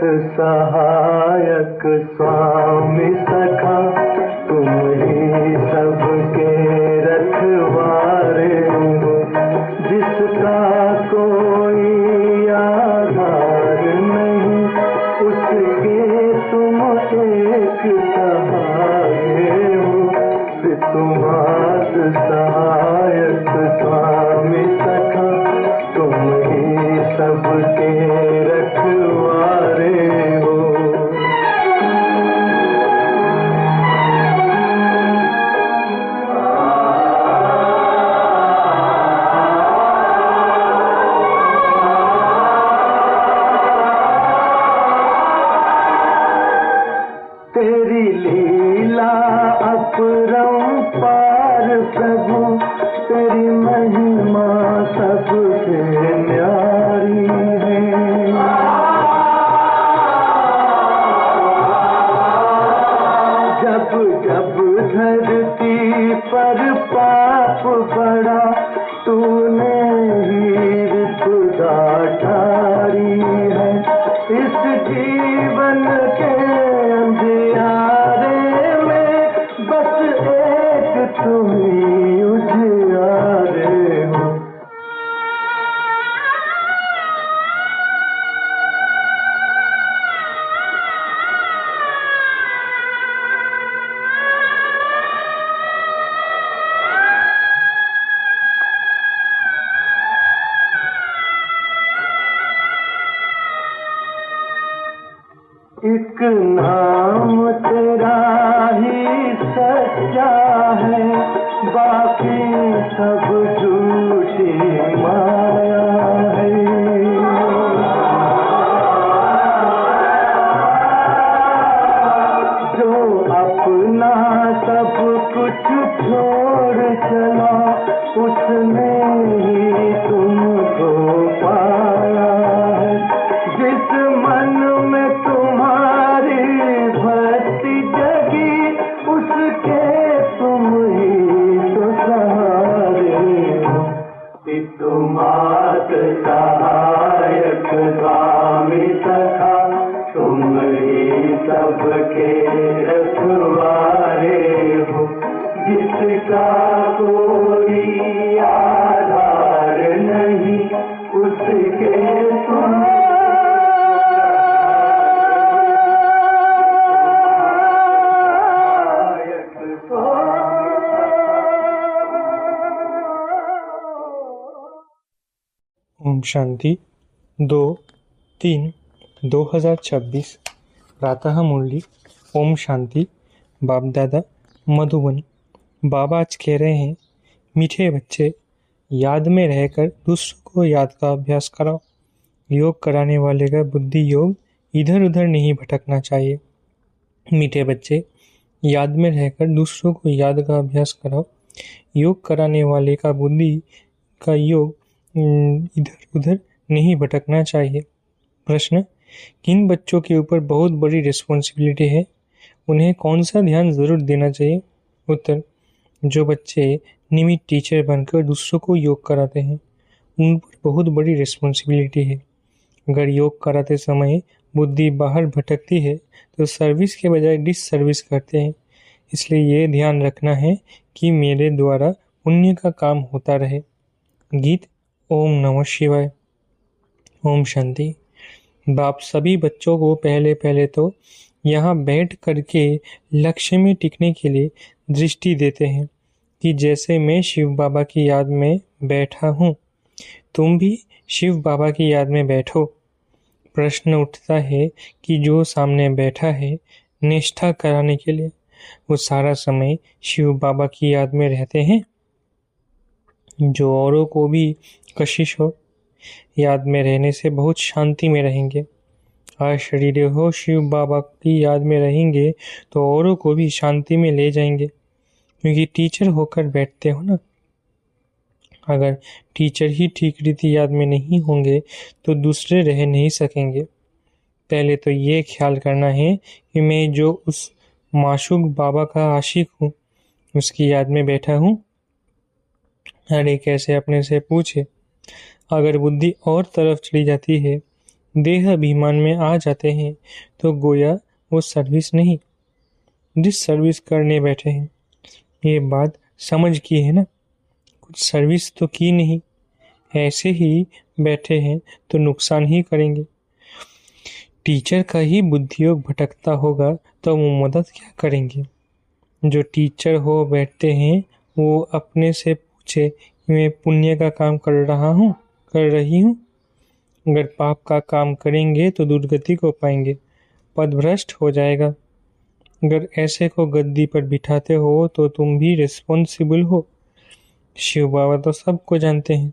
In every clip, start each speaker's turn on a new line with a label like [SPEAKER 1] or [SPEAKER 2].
[SPEAKER 1] सहायक स्वामी सखा, तुम ही सबके रखवारे हो। जिसका कोई आधार नहीं, उसके तुम एक सहारे हो। तुम्हारा सहायक स्वामी सखा, तुम ही सबके रखवारे हो। तेरी लीला अपरंपार प्रभु, तेरी महिमा सबसे न्यारी है। जब जब धरती पर पाप बढ़ा, तूने ही विपदा टारी है। इस जीवन के अंधियारे में बस एक तुम ही उजियारे हो। एक नाम तेरा ही सच्चा है, बाकी सब झूठी माया है। जो अपना सब कुछ छोड़ चला, उसने ही तुमको पाया है। जिस मन में तुम्हारी भक्ति जगी, उसके तुम ही तो सहारे हो। तुम्हारा सहायक स्वामी सखा, तुम ही सबके रखवारे हो। जिसका कोई आधार नहीं, उसके तुम
[SPEAKER 2] ओम शांति 2/3/2026 प्रातः मुरली। ओम शांति। बाप दादा मधुबन। बाबा आज कह रहे हैं, मीठे बच्चे, याद में रहकर दूसरों को याद का अभ्यास कराओ। योग कराने वाले का बुद्धि योग इधर उधर नहीं भटकना चाहिए। मीठे बच्चे, याद में रहकर दूसरों को याद का अभ्यास कराओ। योग कराने वाले का बुद्धि का योग इधर उधर नहीं भटकना चाहिए। प्रश्न, किन बच्चों के ऊपर बहुत बड़ी रिस्पॉन्सिबिलिटी है, उन्हें कौन सा ध्यान ज़रूर देना चाहिए? उत्तर, जो बच्चे नियमित टीचर बनकर दूसरों को योग कराते हैं, उन पर बहुत बड़ी रिस्पॉन्सिबिलिटी है। अगर योग कराते समय बुद्धि बाहर भटकती है तो सर्विस के बजाय डिस सर्विस करते हैं। इसलिए ये ध्यान रखना है कि मेरे द्वारा पुण्य का काम होता रहे। गीत। ओम नमः शिवाय। ओम शांति। बाप सभी बच्चों को पहले पहले तो यहाँ बैठ करके लक्ष्य में टिकने के लिए दृष्टि देते हैं कि जैसे मैं शिव बाबा की याद में बैठा हूँ, तुम भी शिव बाबा की याद में बैठो। प्रश्न उठता है कि जो सामने बैठा है निष्ठा कराने के लिए, वो सारा समय शिव बाबा की याद में रहते हैं? जो औरों को भी कशिश हो, याद में रहने से बहुत शांति में रहेंगे। आज शरीर हो शिव बाबा की याद में रहेंगे तो औरों को भी शांति में ले जाएंगे, क्योंकि टीचर होकर बैठते हो ना। अगर टीचर ही ठीक रीति याद में नहीं होंगे तो दूसरे रह नहीं सकेंगे। पहले तो ये ख्याल करना है कि मैं जो उस माशूक बाबा का आशिक हूँ, उसकी याद में बैठा हूँ। हर एक ऐसे अपने से पूछे। अगर बुद्धि और तरफ चली जाती है देह अभिमान में आ जाते हैं तो गोया वो सर्विस नहीं, जिस सर्विस करने बैठे हैं। ये बात समझ की है ना? कुछ सर्विस तो की नहीं, ऐसे ही बैठे हैं तो नुकसान ही करेंगे। टीचर का ही बुद्धियोग भटकता होगा तो वो मदद क्या करेंगे? जो टीचर हो बैठते हैं वो अपने से पूछे कि मैं पुण्य का काम कर रहा हूँ, कर रही हूँ। अगर पाप का काम करेंगे तो दुर्गति को पाएंगे, पदभ्रष्ट हो जाएगा। अगर ऐसे को गद्दी पर बिठाते हो तो तुम भी रिस्पॉन्सिबल हो। शिव बाबा तो सबको जानते हैं,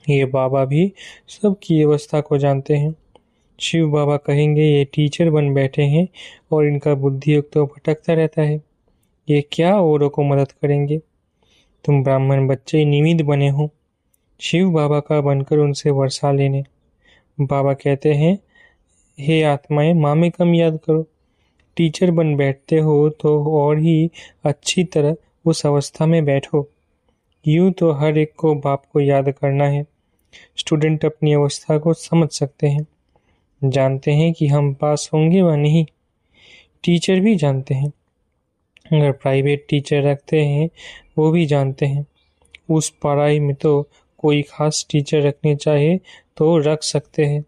[SPEAKER 2] ये बाबा भी सबकी व्यवस्था को जानते हैं। शिव बाबा कहेंगे ये टीचर बन बैठे हैं और इनका बुद्धि तो भटकता रहता है, ये क्या औरों को मदद करेंगे? तुम ब्राह्मण बच्चे निमित्त बने हो शिव बाबा का बनकर उनसे वर्षा लेने। बाबा कहते हैं हे आत्माएं मामेकम याद करो। टीचर बन बैठते हो तो और ही अच्छी तरह उस अवस्था में बैठो। यूं तो हर एक को बाप को याद करना है। स्टूडेंट अपनी अवस्था को समझ सकते हैं, जानते हैं कि हम पास होंगे व नहीं। टीचर भी जानते हैं, अगर प्राइवेट टीचर रखते हैं वो भी जानते हैं। उस पढ़ाई में तो कोई खास टीचर रखने चाहे तो रख सकते हैं।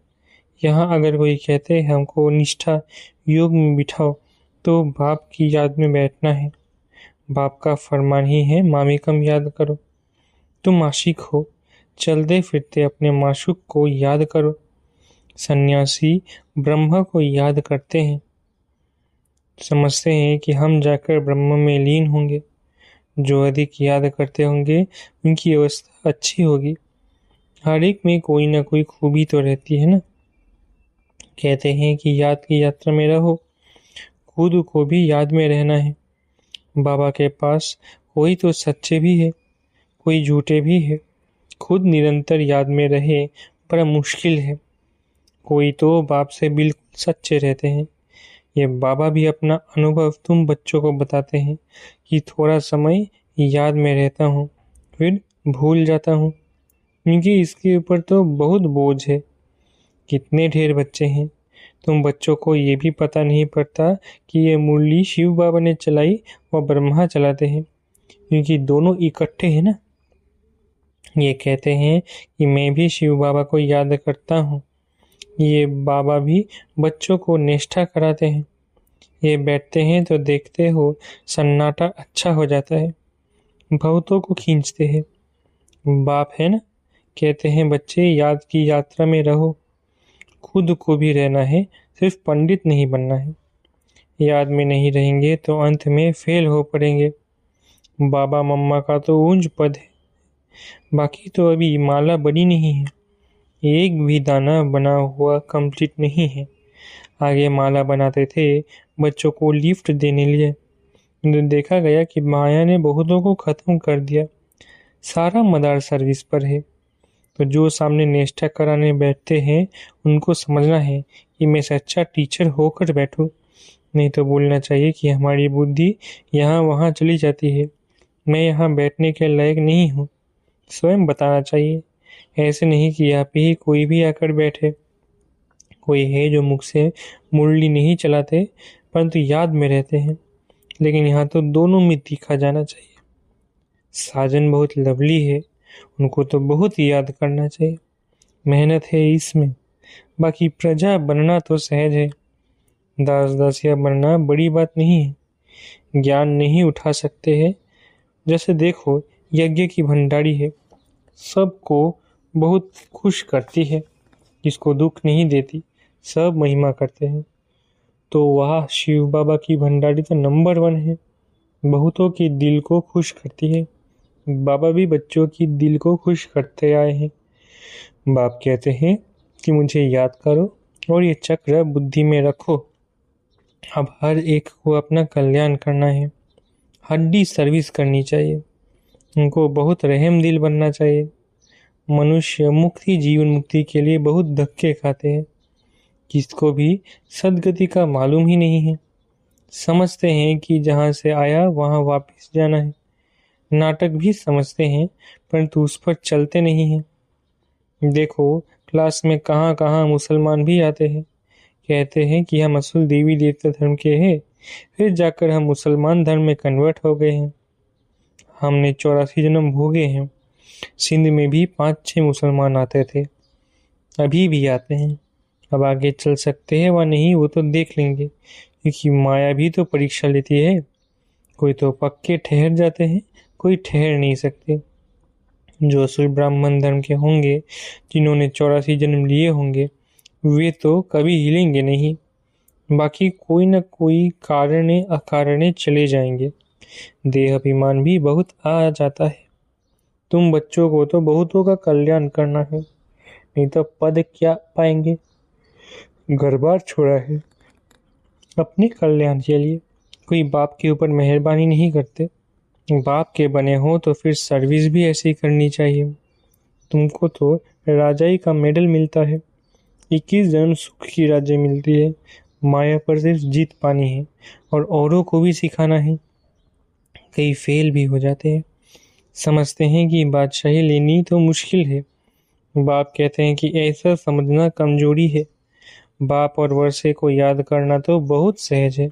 [SPEAKER 2] यहाँ अगर कोई कहते हैं हमको निष्ठा योग में बिठाओ तो बाप की याद में बैठना है। बाप का फरमान ही है मामिकम याद करो। तुम आशिक हो, चलते फिरते अपने माशूक को याद करो। सन्यासी ब्रह्म को याद करते हैं, समझते हैं कि हम जाकर ब्रह्म में लीन होंगे। जो अधिक याद करते होंगे उनकी अवस्था अच्छी होगी। हर एक में कोई ना कोई खूबी तो रहती है ना। कहते हैं कि याद की यात्रा में रहो, खुद को भी याद में रहना है। बाबा के पास कोई तो सच्चे भी है, कोई झूठे भी है। खुद निरंतर याद में रहे बड़ा मुश्किल है। कोई तो बाप से बिल्कुल सच्चे रहते हैं। ये बाबा भी अपना अनुभव तुम बच्चों को बताते हैं कि थोड़ा समय याद में रहता हूँ फिर भूल जाता हूँ, क्योंकि इसके ऊपर तो बहुत बोझ है। कितने ढेर बच्चे हैं, तुम बच्चों को ये भी पता नहीं पड़ता कि ये मुरली शिव बाबा ने चलाई व ब्रह्मा चलाते हैं, क्योंकि दोनों इकट्ठे हैं ना। ये कहते हैं कि मैं भी शिव बाबा को याद करता हूँ। ये बाबा भी बच्चों को निष्ठा कराते हैं। ये बैठते हैं तो देखते हो सन्नाटा अच्छा हो जाता है, बहुतों को खींचते हैं। बाप है ना, कहते हैं बच्चे याद की यात्रा में रहो, खुद को भी रहना है, सिर्फ पंडित नहीं बनना है। याद में नहीं रहेंगे तो अंत में फेल हो पड़ेंगे। बाबा मम्मा का तो ऊंच पद है, बाकी तो अभी माला बनी नहीं है, एक भी दाना बना हुआ कंप्लीट नहीं है। आगे माला बनाते थे बच्चों को लिफ्ट देने लिए, देखा गया कि माया ने बहुतों को खत्म कर दिया। सारा मदार सर्विस पर है। तो जो सामने निष्ठा कराने बैठते हैं उनको समझना है कि मैं सच्चा टीचर होकर बैठूं, नहीं तो बोलना चाहिए कि हमारी बुद्धि यहाँ वहाँ चली जाती है, मैं यहाँ बैठने के लायक नहीं हूँ। स्वयं बताना चाहिए, ऐसे नहीं कि यहाँ पे ही कोई भी आकर बैठे। कोई है जो मुख से मुरली नहीं चलाते परंतु याद में रहते हैं, लेकिन यहाँ तो दोनों में दिखा जाना चाहिए। साजन बहुत लवली है, उनको तो बहुत याद करना चाहिए, मेहनत है इसमें। बाकी प्रजा बनना तो सहज है, दास दासिया बनना बड़ी बात नहीं है। ज्ञान नहीं उठा सकते हैं, जैसे देखो यज्ञ की भंडारी है, सबको बहुत खुश करती है, जिसको दुख नहीं देती, सब महिमा करते हैं। तो वह शिव बाबा की भंडारी तो नंबर 1 है, बहुतों के दिल को खुश करती है। बाबा भी बच्चों की दिल को खुश करते आए हैं। बाप कहते हैं कि मुझे याद करो और ये चक्र बुद्धि में रखो। अब हर एक को अपना कल्याण करना है, हड्डी सर्विस करनी चाहिए, उनको बहुत रहम दिल बनना चाहिए। मनुष्य मुक्ति जीवन मुक्ति के लिए बहुत धक्के खाते हैं, किसको भी सदगति का मालूम ही नहीं है। समझते हैं कि जहाँ से आया वहाँ वापस जाना है। नाटक भी समझते हैं परंतु उस पर चलते नहीं हैं। देखो क्लास में कहाँ कहाँ मुसलमान भी आते हैं, कहते हैं कि हम असल देवी देवता धर्म के हैं, फिर जाकर हम मुसलमान धर्म में कन्वर्ट हो गए हैं। हमने 84 जन्म भोगे हैं। सिंध में भी 5-6 मुसलमान आते थे, अभी भी आते हैं। अब आगे चल सकते हैं व नहीं वो तो देख लेंगे, क्योंकि माया भी तो परीक्षा लेती है। कोई तो पक्के ठहर जाते हैं, कोई ठहर नहीं सकते। जो असल ब्राह्मण धर्म के होंगे, जिन्होंने 84 जन्म लिए होंगे, वे तो कभी हिलेंगे नहीं। बाकी कोई न कोई कारणे अकारणे चले जाएंगे। देह अभिमान भी बहुत आ जाता है। तुम बच्चों को तो बहुतों का कल्याण करना है, नहीं तो पद क्या पाएंगे। घर बार छोड़ा है अपने कल्याण के लिए। कोई बाप के ऊपर मेहरबानी नहीं करते। बाप के बने हो तो फिर सर्विस भी ऐसी करनी चाहिए। तुमको तो राजाई का मेडल मिलता है, 21 जन्म सुख की राज्य मिलती है। माया पर सिर्फ जीत पानी है और औरों को भी सिखाना है। कई फेल भी हो जाते हैं, समझते हैं कि बादशाही लेनी तो मुश्किल है। बाप कहते हैं कि ऐसा समझना कमजोरी है। बाप और वर्षे को याद करना तो बहुत सहज है।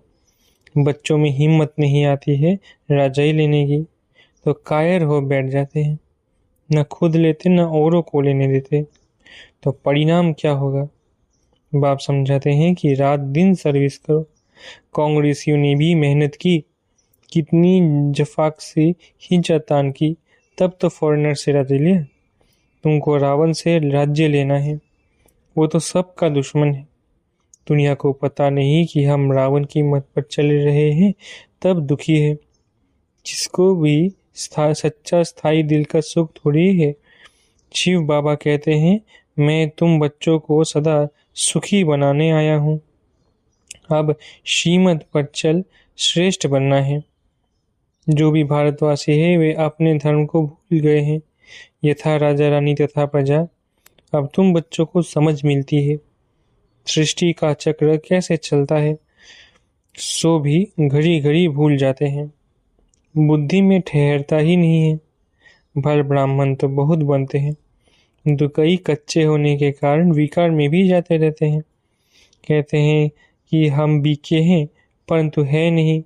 [SPEAKER 2] बच्चों में हिम्मत नहीं आती है राजाई लेने की, तो कायर हो बैठ जाते हैं, न खुद लेते न औरों को लेने देते। तो परिणाम क्या होगा। बाप समझाते हैं कि रात दिन सर्विस करो। कांग्रेसियों ने भी मेहनत की, कितनी जफाक से हिंचातान की, तब तो फॉरेनर से राज्य लिया। तुमको रावण से राज्य लेना है, वो तो सबका दुश्मन है। दुनिया को पता नहीं कि हम रावण की मत पर चल रहे हैं, तब दुखी है। जिसको भी सच्चा स्थायी दिल का सुख थोड़ी है। शिव बाबा कहते हैं, मैं तुम बच्चों को सदा सुखी बनाने आया हूँ। अब श्रीमत पर चल श्रेष्ठ बनना है। जो भी भारतवासी है वे अपने धर्म को भूल गए हैं। यथा राजा रानी तथा प्रजा। अब तुम बच्चों को समझ मिलती है सृष्टि का चक्र कैसे चलता है, सो भी घड़ी घड़ी भूल जाते हैं। बुद्धि में ठहरता ही नहीं है। भल ब्राह्मण तो बहुत बनते हैं, तो कई कच्चे होने के कारण विकार में भी जाते रहते हैं। कहते हैं कि हम बीके हैं, परंतु है नहीं।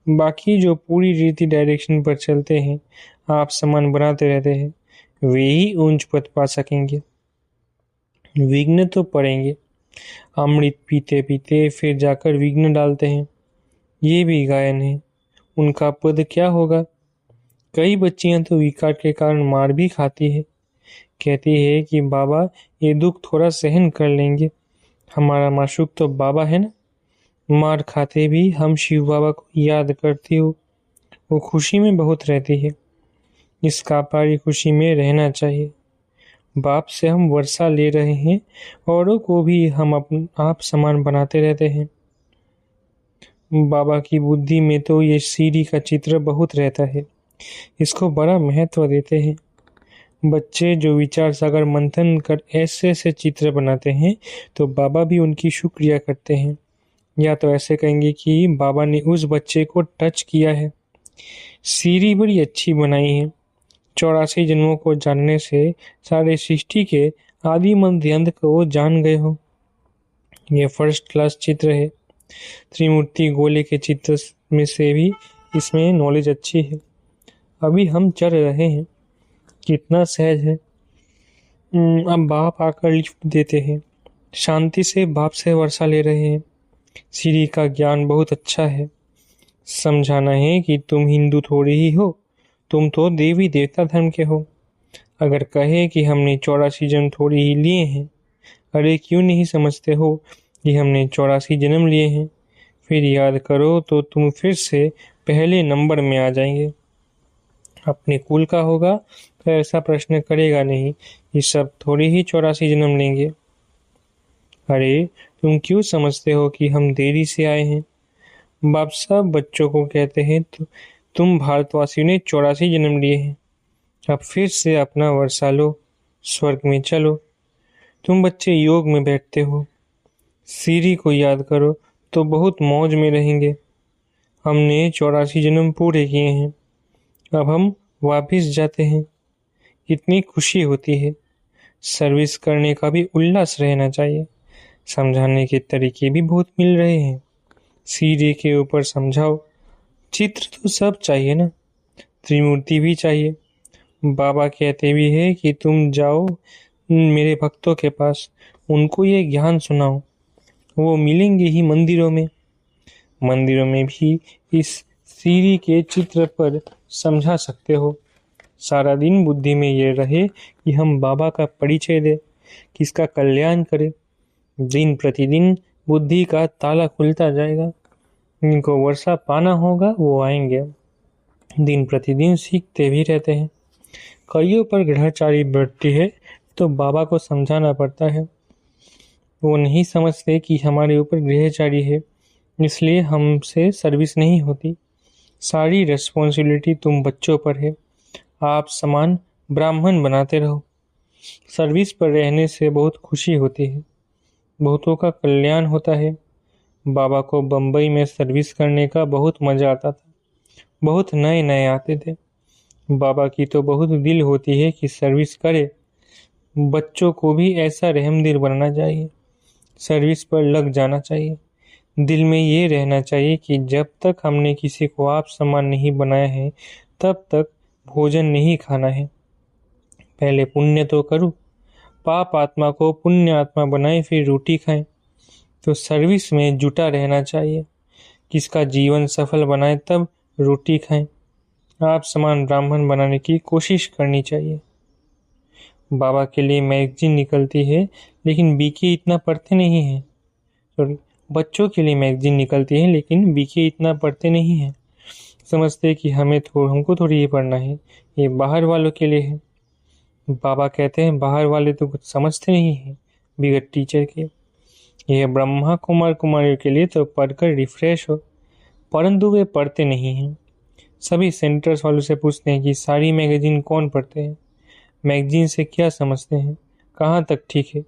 [SPEAKER 2] बाकी जो पूरी रीति डायरेक्शन पर चलते हैं, आप समान बनाते रहते हैं, वे ही ऊंच पद पा सकेंगे। विघ्न तो पड़ेंगे। अमृत पीते पीते फिर जाकर विघ्न डालते हैं, ये भी गायन है। उनका पद क्या होगा। कई बच्चियां तो विकार के कारण मार भी खाती है। कहती है कि बाबा ये दुख थोड़ा सहन कर लेंगे, हमारा माशूक तो बाबा है ना। मार खाते भी हम शिव बाबा को याद करती हो। वो खुशी में बहुत रहती है। इस कापारी खुशी में रहना चाहिए। बाप से हम वर्षा ले रहे हैं, औरों को भी हम आप समान बनाते रहते हैं। बाबा की बुद्धि में तो ये सीढ़ी का चित्र बहुत रहता है, इसको बड़ा महत्व देते हैं। बच्चे जो विचार सागर मंथन कर ऐसे ऐसे चित्र बनाते हैं, तो बाबा भी उनकी शुक्रिया करते हैं। या तो ऐसे कहेंगे कि बाबा ने उस बच्चे को टच किया है। सीढ़ी बड़ी अच्छी बनाई है। 84 जन्मों को जानने से सारे सृष्टि के आदि मध्य अंत को जान गए हो। ये फर्स्ट क्लास चित्र है। त्रिमूर्ति गोले के चित्र में से भी इसमें नॉलेज अच्छी है। अभी हम चल रहे हैं, कितना सहज है। अब बाप आकर लिफ्ट देते हैं, शांति से बाप से वर्षा ले रहे हैं। सीढ़ी का ज्ञान बहुत अच्छा है। समझाना है कि तुम हिंदू थोड़ी ही हो, तुम तो देवी देवता धर्म के हो। अगर कहे कि हमने 84 जन्म थोड़ी ही लिए हैं, अरे क्यों नहीं समझते हो कि हमने 84 जन्म लिए हैं। फिर याद करो तो तुम फिर से पहले नंबर में आ जाएंगे। अपने कुल का होगा तो ऐसा प्रश्न करेगा नहीं कि सब थोड़ी ही 84 जन्म लेंगे। अरे तुम क्यों समझते हो कि हम देरी से आए हैं। बाप साहब बच्चों को कहते हैं तो तुम भारतवासियों ने 84 जन्म लिए हैं, अब फिर से अपना वर्षा लो, स्वर्ग में चलो। तुम बच्चे योग में बैठते हो, सीढ़ी को याद करो तो बहुत मौज में रहेंगे। हमने 84 जन्म पूरे किए हैं, अब हम वापिस जाते हैं। इतनी खुशी होती है। सर्विस करने का भी उल्लास रहना चाहिए। समझाने के तरीके भी बहुत मिल रहे हैं। सीढ़ी के ऊपर समझाओ। चित्र तो सब चाहिए ना, त्रिमूर्ति भी चाहिए। बाबा कहते भी है कि तुम जाओ मेरे भक्तों के पास, उनको ये ज्ञान सुनाओ। वो मिलेंगे ही मंदिरों में। मंदिरों में भी इस सीढ़ी के चित्र पर समझा सकते हो। सारा दिन बुद्धि में ये रहे कि हम बाबा का परिचय दे, किसका कल्याण करें। दिन प्रतिदिन बुद्धि का ताला खुलता जाएगा। इनको वर्षा पाना होगा, वो आएंगे। दिन प्रतिदिन सीखते भी रहते हैं। कईयों पर ग्रहचारी बढ़ती है तो बाबा को समझाना पड़ता है। वो नहीं समझते कि हमारे ऊपर ग्रहचारी है, इसलिए हमसे सर्विस नहीं होती। सारी रिस्पॉन्सिबिलिटी तुम बच्चों पर है। आप समान ब्राह्मण बनाते रहो। सर्विस पर रहने से बहुत खुशी होती है, बहुतों का कल्याण होता है। बाबा को बम्बई में सर्विस करने का बहुत मजा आता था। बहुत नए नए आते थे। बाबा की तो बहुत दिल होती है कि सर्विस करे। बच्चों को भी ऐसा रहमदिल बनना चाहिए। सर्विस पर लग जाना चाहिए। दिल में ये रहना चाहिए कि जब तक हमने किसी को आप समान नहीं बनाया है, तब तक भोजन नहीं खाना है। पहले पुण्य तो करूं, पाप आत्मा को पुण्य आत्मा बनाए फिर रोटी खाएं। तो सर्विस में जुटा रहना चाहिए। किसका जीवन सफल बनाए तब रोटी खाएं। आप समान ब्राह्मण बनाने की कोशिश करनी चाहिए। बाबा के लिए मैगजीन निकलती है, लेकिन बीके इतना पढ़ते नहीं हैं। सॉरी, बच्चों के लिए मैगजीन निकलती है, लेकिन बीके इतना पढ़ते नहीं हैं। समझते कि हमको थोड़ी ये पढ़ना है, ये बाहर वालों के लिए है। बाबा कहते हैं बाहर वाले तो कुछ समझते नहीं हैं बिगड़ टीचर के। यह ब्रह्मा कुमार कुमारियों के लिए तो पढ़कर रिफ्रेश हो, परंतु वे पढ़ते नहीं हैं। सभी सेंटर्स वालों से पूछते हैं कि सारी मैगजीन कौन पढ़ते हैं, मैगजीन से क्या समझते हैं, कहाँ तक ठीक है।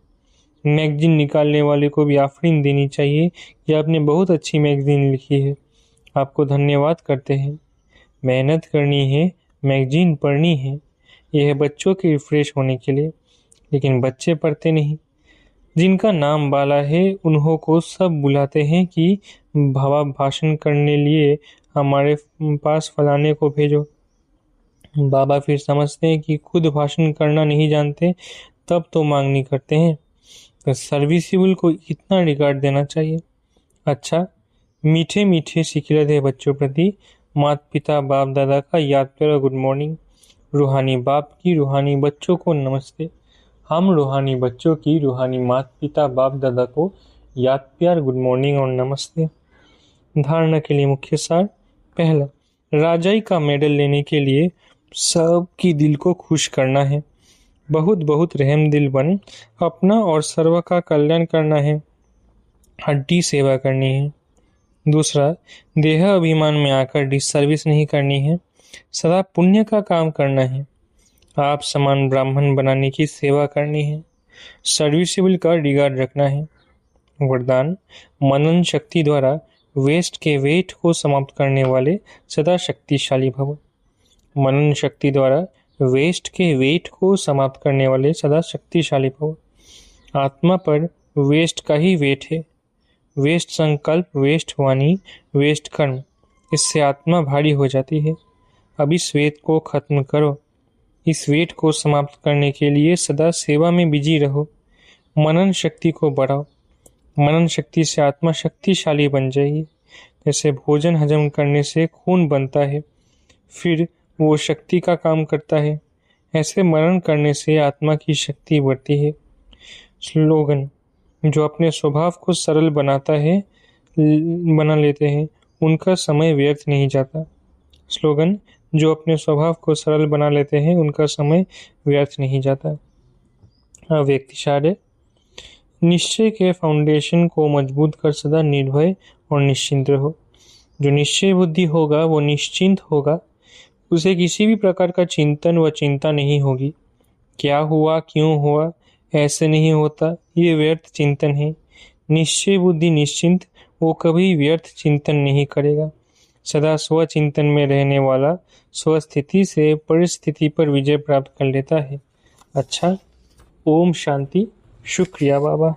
[SPEAKER 2] मैगजीन निकालने वाले को भी आफरीन देनी चाहिए कि आपने बहुत अच्छी मैगजीन लिखी है, आपको धन्यवाद करते हैं। मेहनत करनी है, मैगजीन पढ़नी है, यह है बच्चों के रिफ्रेश होने के लिए। लेकिन बच्चे पढ़ते नहीं। जिनका नाम बाला है उन्हों को सब बुलाते हैं कि भावा भाषण करने लिए हमारे पास फलाने को भेजो। बाबा फिर समझते हैं कि खुद भाषण करना नहीं जानते, तब तो मांग नहीं करते हैं। तो सर्विसिबल को इतना रिगार्ड देना चाहिए। अच्छा, मीठे मीठे सिखिलत है बच्चों प्रति माता पिता बाप दादा का याद प्यारा गुड मॉर्निंग। रूहानी बाप की रूहानी बच्चों को नमस्ते। हम रूहानी बच्चों की रूहानी माता पिता बाप दादा को याद प्यार गुड मॉर्निंग और नमस्ते। धारणा के लिए मुख्य सार। पहला, राजाई का मेडल लेने के लिए सबकी दिल को खुश करना है। बहुत बहुत रहम दिल बन अपना और सर्व का कल्याण करना है। हड्डी सेवा करनी है। दूसरा, देह अभिमान में आकर डिसर्विस नहीं करनी है, सदा पुण्य का काम करना है। आप समान ब्राह्मण बनाने की सेवा करनी है। सर्विसेबल का रिगार्ड रखना है। वरदान, मनन शक्ति द्वारा वेस्ट के वेट को समाप्त करने वाले सदा शक्तिशाली भव। मनन शक्ति द्वारा वेस्ट के वेट को समाप्त करने वाले सदा शक्तिशाली भव। आत्मा पर वेस्ट का ही वेट है। वेस्ट संकल्प, वेस्ट वाणी, वेस्ट कर्म, इससे आत्मा भारी हो जाती है। अब इस वेट को खत्म करो। इस वेट को समाप्त करने के लिए सदा सेवा में बिजी रहो। मनन शक्ति को बढ़ाओ। मनन शक्ति से आत्मा शक्तिशाली बन जाएगी। जैसे भोजन हजम करने से खून बनता है, फिर वो शक्ति का काम करता है, ऐसे मनन करने से आत्मा की शक्ति बढ़ती है। स्लोगन, जो अपने स्वभाव को सरल बना लेते हैं उनका समय व्यर्थ नहीं जाता। स्लोगन, जो अपने स्वभाव को सरल बना लेते हैं उनका समय व्यर्थ नहीं जाता। व्यक्तिशार्य, निश्चय के फाउंडेशन को मजबूत कर सदा निर्भय और निश्चिंत रहो। जो निश्चय बुद्धि होगा वो निश्चिंत होगा। उसे किसी भी प्रकार का चिंतन व चिंता नहीं होगी। क्या हुआ, क्यों हुआ, ऐसे नहीं होता, ये व्यर्थ चिंतन है। निश्चय बुद्धि निश्चिंत, वो कभी व्यर्थ चिंतन नहीं करेगा। सदा स्व चिंतन में रहने वाला स्वस्थिति से परिस्थिति पर विजय प्राप्त कर लेता है। अच्छा, ओम शांति। शुक्रिया बाबा।